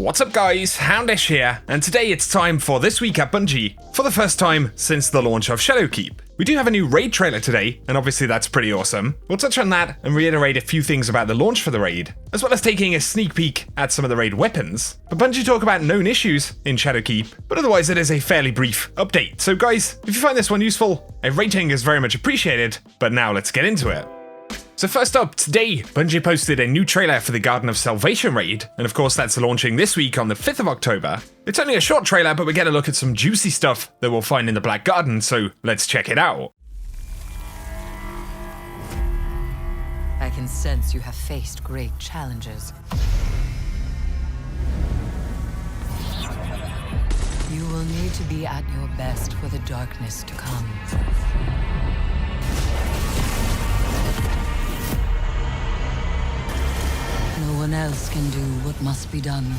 What's up guys, Houndish here, and today it's time for This Week at Bungie, for the first time since the launch of Shadowkeep. We do have a new raid trailer today, and obviously that's pretty awesome. We'll touch on that and reiterate a few things about the launch for the raid, as well as taking a sneak peek at some of the raid weapons. But Bungie talk about known issues in Shadowkeep, but otherwise it is a fairly brief update. So guys, if you find this one useful, a rating is very much appreciated, but now let's get into it. So first up, today, Bungie posted a new trailer for the Garden of Salvation raid, and of course that's launching this week on the 5th of October. It's only a short trailer, but we get a look at some juicy stuff that we'll find in the Black Garden, so let's check it out. I can sense you have faced great challenges. You will need to be at your best for the darkness to come. No one else can do what must be done.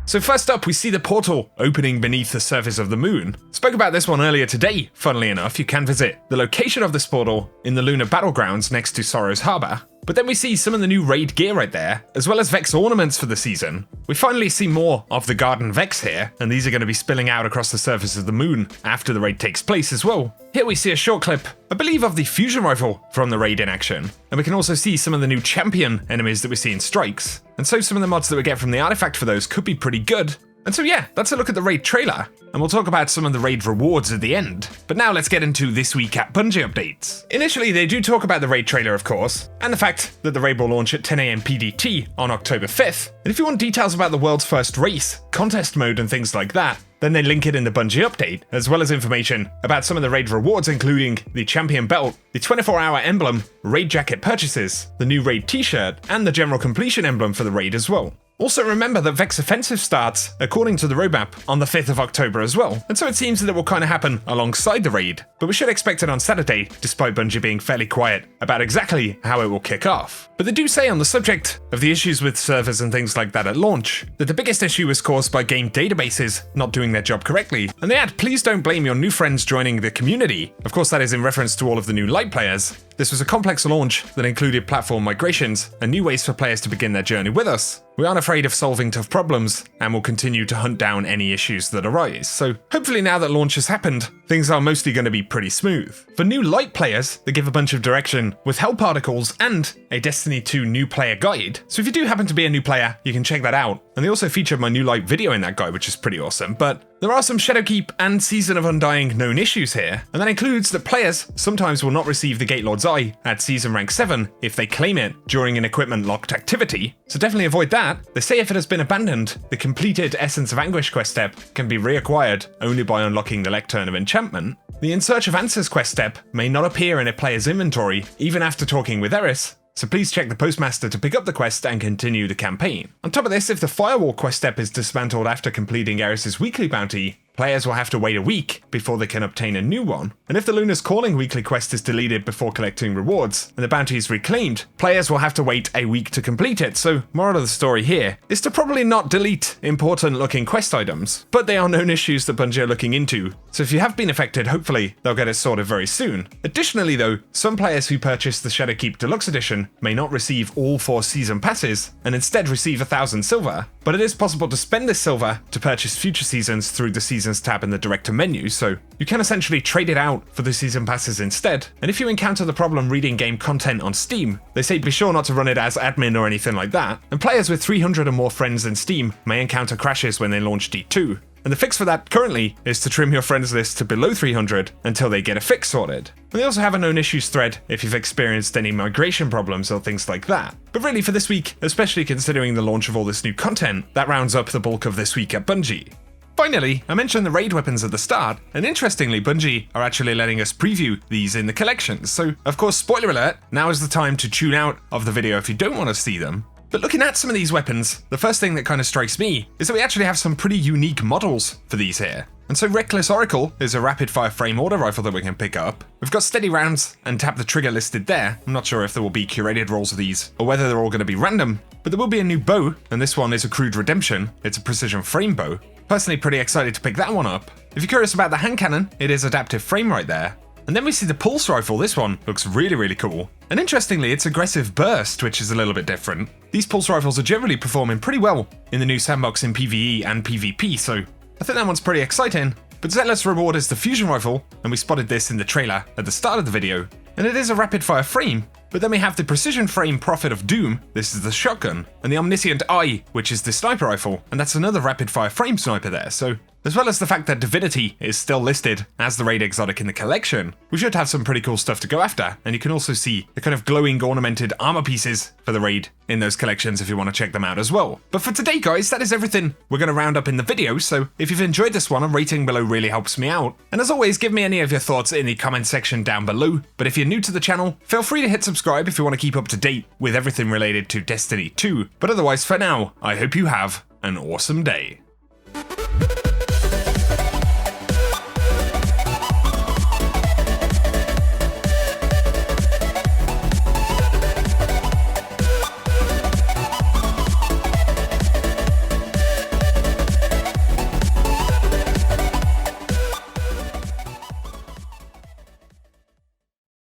So first up, we see the portal opening beneath the surface of the moon. Spoke about this one earlier today. Funnily enough, you can visit the location of this portal in the lunar battlegrounds next to Sorrow's Harbor. But then we see some of the new raid gear right there, as well as Vex ornaments for the season. We finally see more of the Garden Vex here, and these are going to be spilling out across the surface of the moon after the raid takes place as well. Here we see a short clip, I believe of the fusion rifle from the raid in action, and we can also see some of the new champion enemies that we see in strikes. And so some of the mods that we get from the artifact for those could be pretty good. And so yeah, that's a look at the raid trailer, and we'll talk about some of the raid rewards at the end. But now let's get into This Week at Bungie updates. Initially, they do talk about the raid trailer, of course, and the fact that the raid will launch at 10 AM PDT on October 5th. And if you want details about the world's first race, contest mode and things like that, then they link it in the Bungie update, as well as information about some of the raid rewards, including the champion belt, the 24-hour emblem, raid jacket purchases, the new raid t-shirt, and the general completion emblem for the raid as well. Also remember that Vex Offensive starts, according to the roadmap, on the 5th of October as well, and so it seems that it will kind of happen alongside the raid, but we should expect it on Saturday, despite Bungie being fairly quiet about exactly how it will kick off. But they do say on the subject of the issues with servers and things like that at launch, that the biggest issue was caused by game databases not doing their job correctly, and they add, please don't blame your new friends joining the community. Of course that is in reference to all of the new light players. This was a complex launch that included platform migrations and new ways for players to begin their journey with us. We aren't afraid of solving tough problems, and will continue to hunt down any issues that arise. So hopefully now that launch has happened, things are mostly going to be pretty smooth. For new light players, they give a bunch of direction with help articles and a Destiny 2 new player guide. So if you do happen to be a new player, you can check that out. And they also featured my new light video in that guide, which is pretty awesome. But there are some Shadowkeep and Season of Undying known issues here, and that includes that players sometimes will not receive the Gatelord's Eye at Season Rank 7 if they claim it during an equipment locked activity, so definitely avoid that. They say if it has been abandoned, the completed Essence of Anguish quest step can be reacquired only by unlocking the Lectern of Enchantment. The In Search of Answers quest step may not appear in a player's inventory even after talking with Eris, so please check the postmaster to pick up the quest and continue the campaign. On top of this, if the Firewall quest step is dismantled after completing Eris's weekly bounty, players will have to wait a week before they can obtain a new one. And if the Lunar's Calling weekly quest is deleted before collecting rewards, and the bounty is reclaimed, players will have to wait a week to complete it. So moral of the story here is to probably not delete important looking quest items, but they are known issues that Bungie are looking into. So if you have been affected, hopefully they'll get it sorted very soon. Additionally though, some players who purchase the Shadowkeep Deluxe Edition may not receive all 4 season passes, and instead receive 1,000 silver. But it is possible to spend this silver to purchase future seasons through the Seasons tab in the Director menu, so you can essentially trade it out for the season passes instead. And if you encounter the problem reading game content on Steam, they say be sure not to run it as admin or anything like that, and players with 300 or more friends in Steam may encounter crashes when they launch D2. And the fix for that currently is to trim your friends list to below 300 until they get a fix sorted. And they also have a known issues thread if you've experienced any migration problems or things like that. But really for this week, especially considering the launch of all this new content, that rounds up the bulk of This Week at Bungie. Finally, I mentioned the raid weapons at the start, and interestingly, Bungie are actually letting us preview these in the collections. So, of course, spoiler alert, now is the time to tune out of the video if you don't want to see them. But looking at some of these weapons, the first thing that kind of strikes me is that we actually have some pretty unique models for these here. And so Reckless Oracle is a rapid-fire frame order rifle that we can pick up. We've got steady rounds and tap the trigger listed there. I'm not sure if there will be curated rolls of these or whether they're all going to be random, but there will be a new bow, and this one is a Crude Redemption. It's a precision frame bow. Personally pretty excited to pick that one up. If you're curious about the hand cannon, it is adaptive frame right there. And then we see the pulse rifle. This one looks really cool. And interestingly, it's aggressive burst, which is a little bit different. These pulse rifles are generally performing pretty well in the new sandbox in PvE and PvP, so I think that one's pretty exciting. But Zetler's reward is the fusion rifle, and we spotted this in the trailer at the start of the video. And it is a rapid fire frame, but then we have the precision frame Prophet of Doom, this is the shotgun, and the Omniscient Eye, which is the sniper rifle, and that's another rapid fire frame sniper there, so as well as the fact that Divinity is still listed as the raid exotic in the collection, we should have some pretty cool stuff to go after, and you can also see the kind of glowing ornamented armor pieces for the raid in those collections if you want to check them out as well. But for today guys, that is everything we're going to round up in the video, so if you've enjoyed this one, a rating below really helps me out. And as always, give me any of your thoughts in the comment section down below, but if you're new to the channel, feel free to hit subscribe if you want to keep up to date with everything related to Destiny 2. But otherwise for now, I hope you have an awesome day.